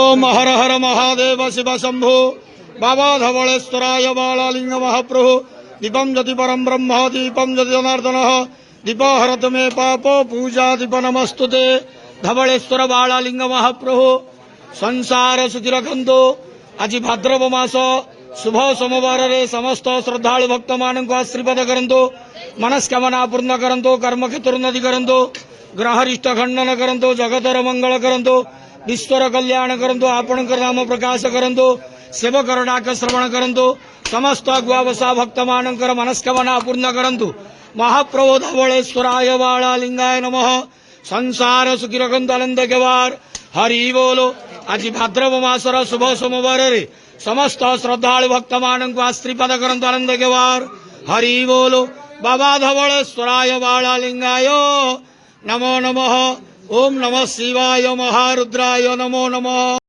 ओम हर हर महादेव शिव शंभो बाबा धवलेश्वराय बालालिंग महाप्रभु दीपम ज्योति परम ब्रह्म दीपम ज्योति जनार्दन दीप हरत मे पाप पूजा दीप नमस्तुते धवलेश्वर बालालिंग महाप्रभु संसार सुखी रखंतु। आज भाद्रव मास शुभ सोमवार रे समस्त श्रद्धालु भक्त मान आशीर्वाद करंतु, मनस्कामना पूर्ण करंतु, कर्म क्षेत्र उन्नति करंतु, ग्रहरिष्ट खंडन करंतु, जगतर मंगल करंतु, विश्वर कल्याण करंतु, आपणकर नाम प्रकाश करंतु, सेवकर डाक श्रवण करंतु, समस्त गुआवसा भक्त मानकर मनस्कामना पूर्ण करंतु। महाप्रभु धवलेश्वराय बालालिंगाय नमः। संसार सुखी रखंतु, आनंद केवार हरि बोलो। आज भाद्रव मासर शुभ सोमवार रे समस्त श्रद्धालु भक्त मान आशीर्वाद करंतु, आनंद केवार हरि बोलो। बाबा धवलेश्वराय बालालिंगाय नमो नमः। ओम नमः शिवाय महारुद्राय नमो नमः।